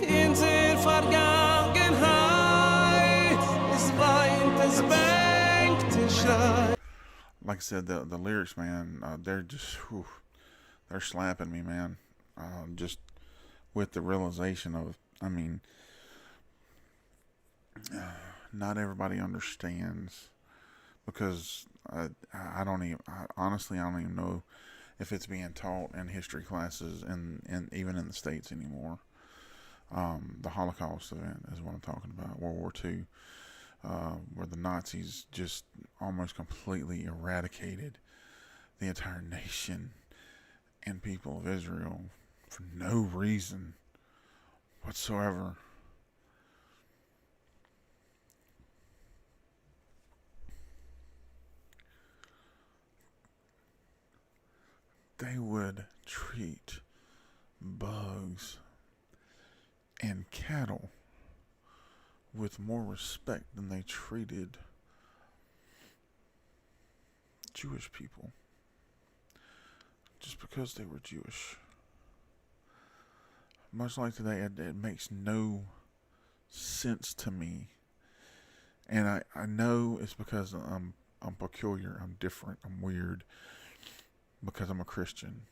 In der Vergangenheit, es weint, es bängt, es schreit. Like I said, the lyrics, man, they're just, they're slapping me, man. Just with the realization of, I mean, not everybody understands, because I don't even, honestly, I don't even know if it's being taught in history classes and even in the States anymore. The Holocaust event is what I'm talking about, World War II, where the Nazis just almost completely eradicated the entire nation and people of Israel for no reason whatsoever. They would treat bugs and cattle with more respect than they treated Jewish people, just because they were Jewish. Much like today, it makes no sense to me, and I know it's because I'm peculiar, I'm different, I'm weird, because I'm a Christian.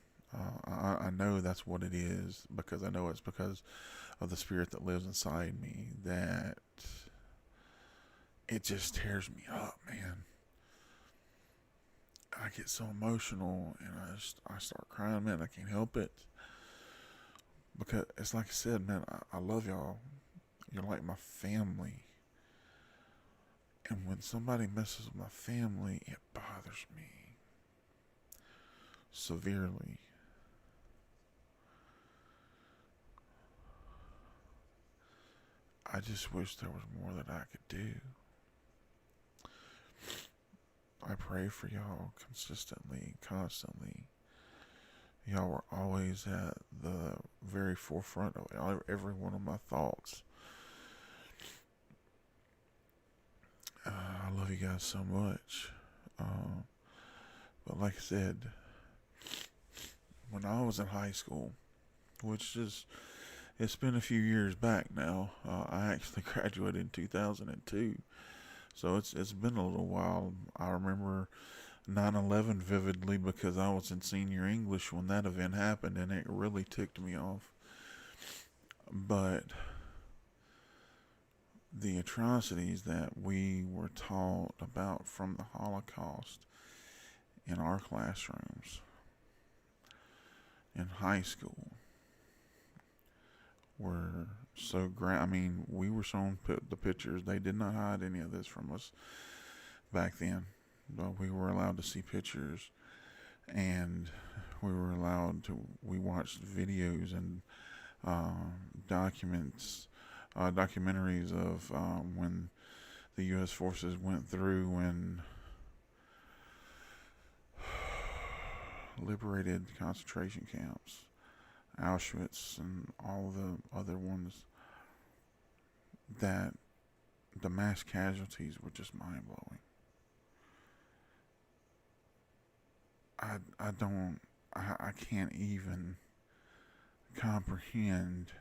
I know that's what it is, because I know it's because of the spirit that lives inside me, that it just tears me up, man. I get so emotional, and I start crying, man. I can't help it, because it's like I said, man, I love y'all. You're like my family, and when somebody messes with my family, it bothers me severely. I just wish there was more that I could do. I pray for y'all consistently, constantly. Y'all were always at the very forefront of every one of my thoughts. I love you guys so much. But like I said, when I was in high school, which is, it's been a few years back now. I actually graduated in 2002, so it's been a little while. I remember 9/11 vividly because I was in senior English when that event happened, and it really ticked me off. But the atrocities that we were taught about from the Holocaust in our classrooms in high school were so grand. I mean, we were shown the pictures. They did not hide any of this from us back then, but we were allowed to see pictures, and we watched videos and documentaries of when the U.S. forces went through and liberated concentration camps, Auschwitz, and all the other ones. That the mass casualties were just mind-blowing. I can't even comprehend.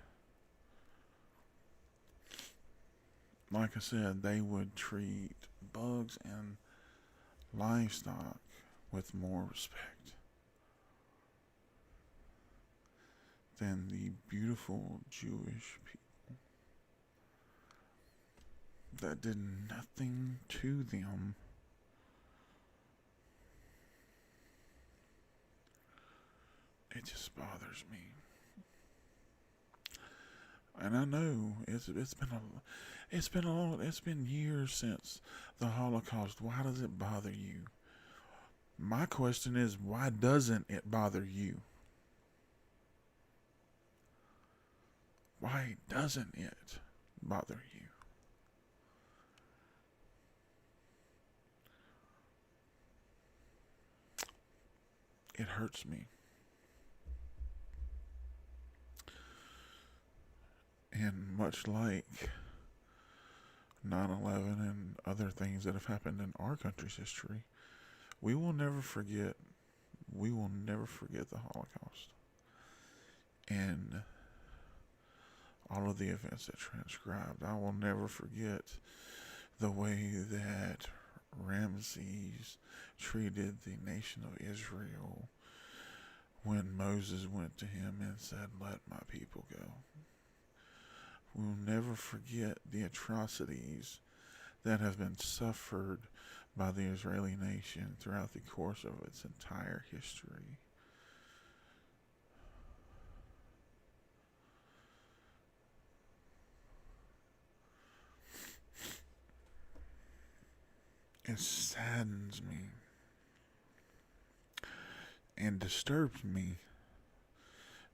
Like I said, they would treat bugs and livestock with more respect than the beautiful Jewish people that did nothing to them. It just bothers me. And I know it's been years since the Holocaust. Why does it bother you? My question is, why doesn't it bother you? Why doesn't it bother you? It hurts me. And much like 9/11 and other things that have happened in our country's history, we will never forget the Holocaust and all of the events that transcribed. I will never forget the way that Ramses treated the nation of Israel when Moses went to him and said, "Let my people go." We'll never forget the atrocities that have been suffered by the Israeli nation throughout the course of its entire history. It saddens me and disturbs me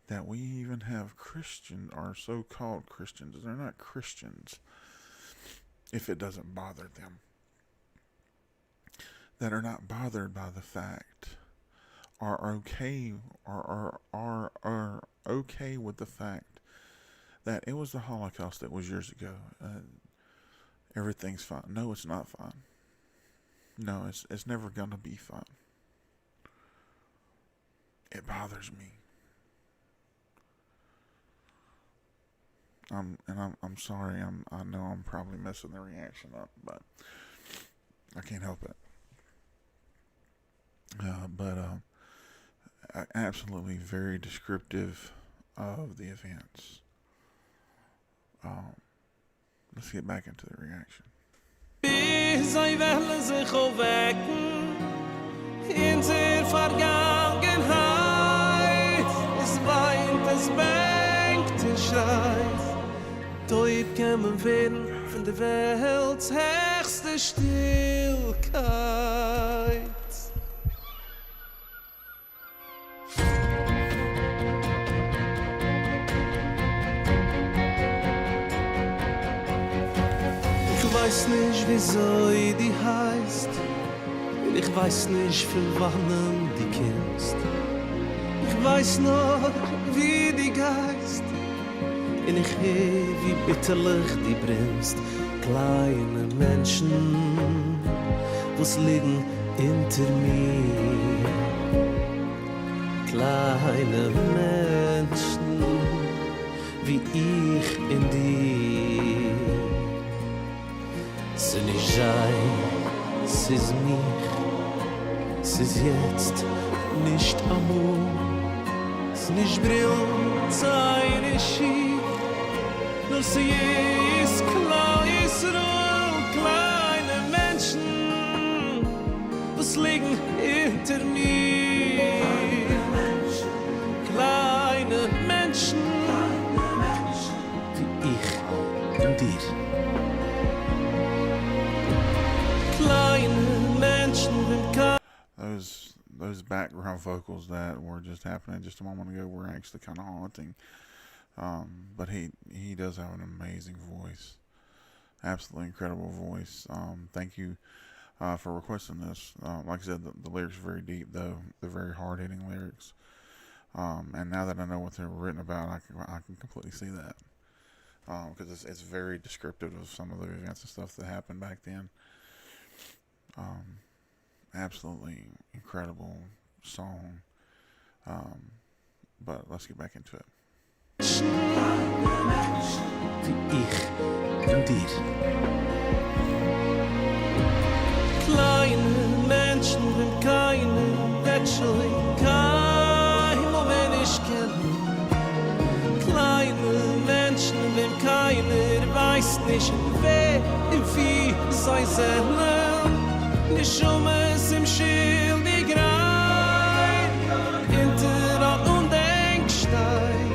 that we even have Christians, or so-called Christians. They're not Christians if it doesn't bother them. That are not bothered by the fact, are okay with the fact that it was the Holocaust that was years ago. Everything's fine. No, it's not fine. No, it's never gonna be fine. It bothers me. I'm sorry. I know I'm probably messing the reaction up, but I can't help it. Absolutely very descriptive of the events. Let's get back into the reaction. Sei welle sich aufwecken in der Vergangenheit. Es weint, es bängt, es schreit. Dort kämen werden von der Welts höchste Stillkeit. Ich weiß nicht, wieso die heißt, und ich weiß nicht, für wann die kennst. Ich weiß noch, wie die geist, und ich hör, wie bitterlich die bremst. Kleine Menschen, wo's liegen hinter mir. Kleine Menschen, wie ich in dir. Es ist nicht sein, es ist mich, es ist jetzt nicht amor. Es ist nicht brillant, sein ist schief, nur sie ist klar, ist roh, kleine Menschen, was liegen hinter mir. Kleine Menschen, wie ich in dir. Kleine Menschen, wenn kein those background vocals that were just happening just a moment ago were actually kind of haunting. But he does have an amazing voice, absolutely incredible voice. Thank you for requesting this. Like I said, the lyrics are very deep, though they're very hard hitting lyrics. And now that I know what they were written about, I can completely see that, because it's very descriptive of some of the events and stuff that happened back then. Absolutely incredible song. But let's get back into it. wie ich in dir. Kleine Menschen, wenn keine Wetschel, kein Moment ich kenne. Kleine Menschen, wenn keiner weiß nicht, wer und wie sei seine. Nicht es im schildig rein, hinter an Undenkstein.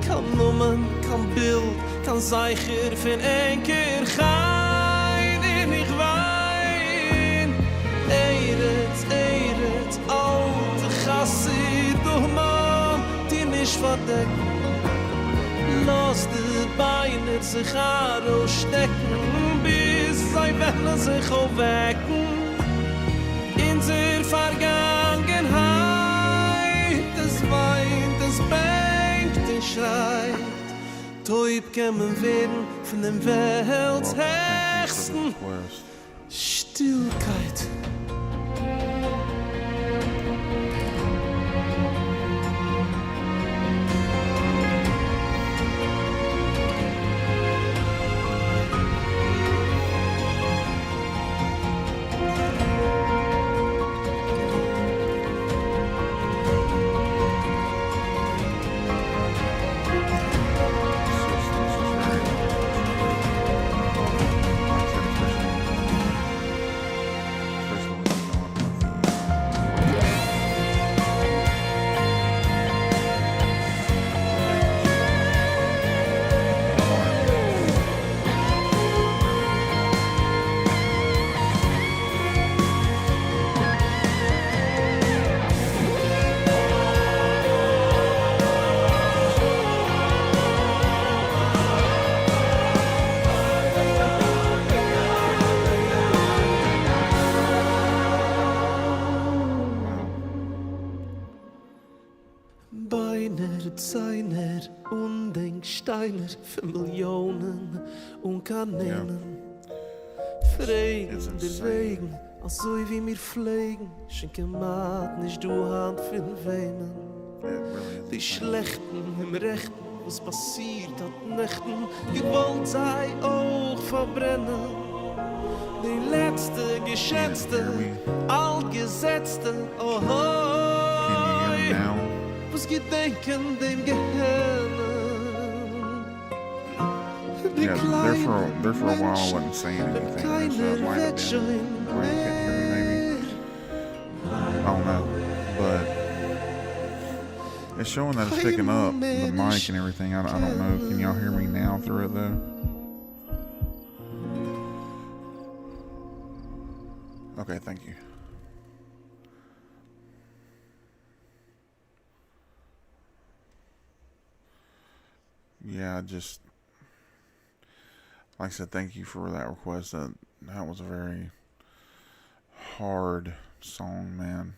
Kan Nummern, kan Bild, kan Zeicher von Enker kein nicht wein. Eiret, alte Chassid, doch man, die nicht verdecken. Lass die Beine sich ausstecken, bis sie werden sich aufwecken. In der Vergangenheit, es weint, es bängt, es schreit. Teub kämen werden von dem Welts höchsten Stillkeit. Zeiner, Undenksteiner für Millionen und Kanälen. Fragen der Wegen, als so wie wir pflegen, schenke Maat nicht du Hand für Weinen. Die Schlechten im Rechten, was passiert hat Nächten, gewollt sei auch verbrennen. Die letzte, geschätzte, altgesetzte, oh hoi, was gedenken dem Gehirn. Yeah, there for a while I wasn't saying anything, so it might have been why you couldn't hear me, maybe. I don't know, but it's showing that it's picking up the mic and everything. I don't know. Can y'all hear me now through it though? Okay, thank you. Yeah, just like I said, thank you for that request. That was a very hard song, man.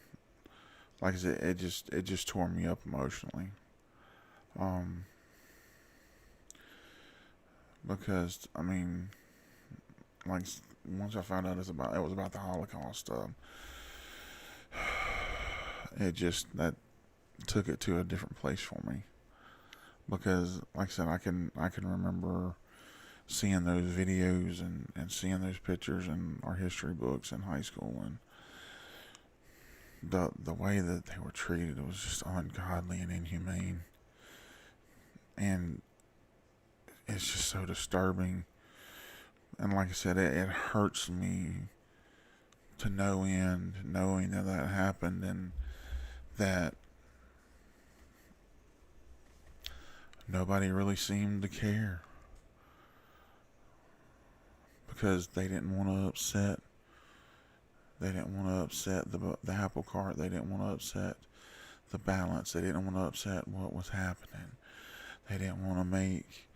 Like I said, it just tore me up emotionally. Because I mean, like once I found out it was about the Holocaust, it just that took it to a different place for me. because, like I said, I can remember seeing those videos and seeing those pictures in our history books in high school, and the way that they were treated was just ungodly and inhumane, and it's just so disturbing. And like I said, it hurts me to no end, knowing that that happened, and that nobody really seemed to care, because they didn't want to upset. They didn't want to upset the apple cart. They didn't want to upset the balance. They didn't want to upset what was happening. They didn't want to make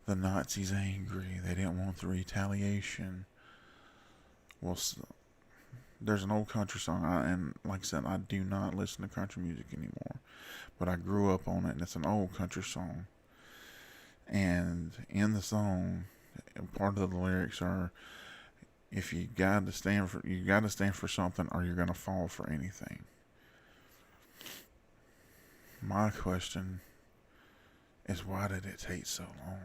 the Nazis angry. They didn't want the retaliation. Well, there's an old country song, and like I said, I do not listen to country music anymore, but I grew up on it, and it's an old country song. And in the song, part of the lyrics are, if you got to stand for something, or you're gonna fall for anything. My question is, why did it take so long?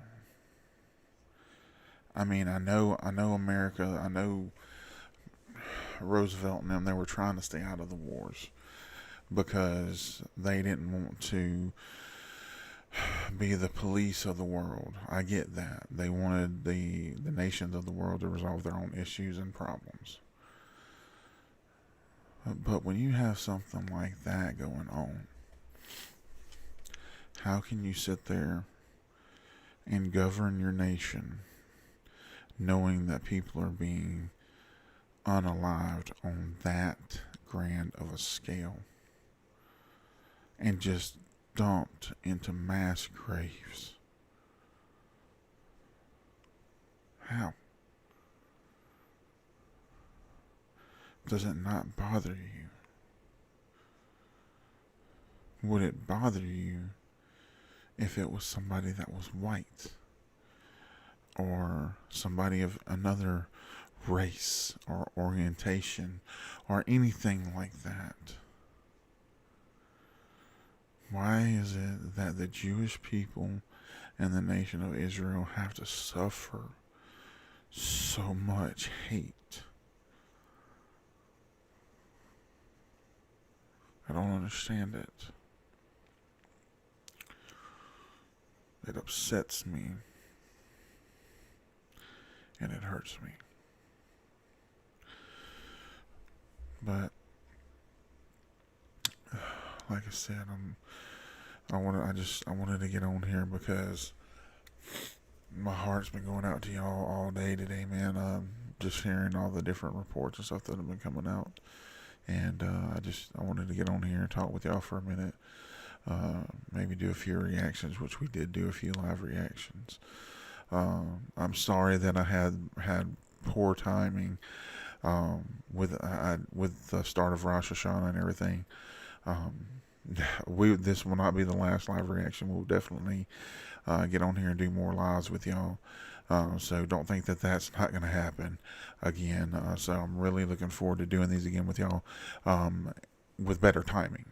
I mean, I know America, I know Roosevelt and them, they were trying to stay out of the wars because they didn't want to be the police of the world. I get that. They wanted the nations of the world to resolve their own issues and problems. But when you have something like that going on, how can you sit there and govern your nation knowing that people are being unalived on that grand of a scale and just dumped into mass graves? How? Does it not bother you? Would it bother you if it was somebody that was white, or somebody of another race or orientation or anything like that? Why is it that the Jewish people and the nation of Israel have to suffer so much hate? I don't understand it. It upsets me, and it hurts me. But like I said, I wanted to get on here because my heart's been going out to y'all all day today, man. Just hearing all the different reports and stuff that have been coming out, and I wanted to get on here and talk with y'all for a minute. Maybe do a few reactions, which we did do a few live reactions. I'm sorry that I had poor timing with the start of Rosh Hashanah and everything. This will not be the last live reaction. We'll definitely get on here and do more lives with y'all. So don't think that that's not going to happen again. So I'm really looking forward to doing these again with y'all with better timing.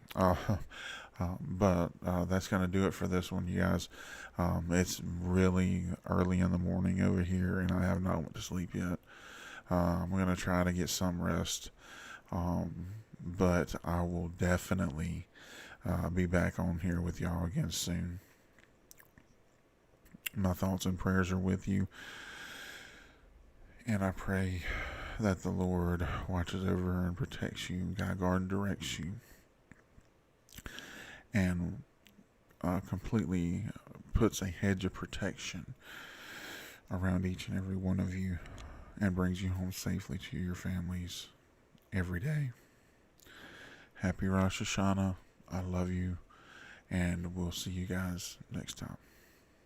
But that's going to do it for this one, you guys. It's really early in the morning over here, and I have not went to sleep yet. I'm going to try to get some rest, but I will definitely be back on here with y'all again soon. My thoughts and prayers are with you, and I pray that the Lord watches over and protects you, guides and directs you, and completely puts a hedge of protection around each and every one of you, and brings you home safely to your families every day. Happy Rosh Hashanah. I love you, and we'll see you guys next time.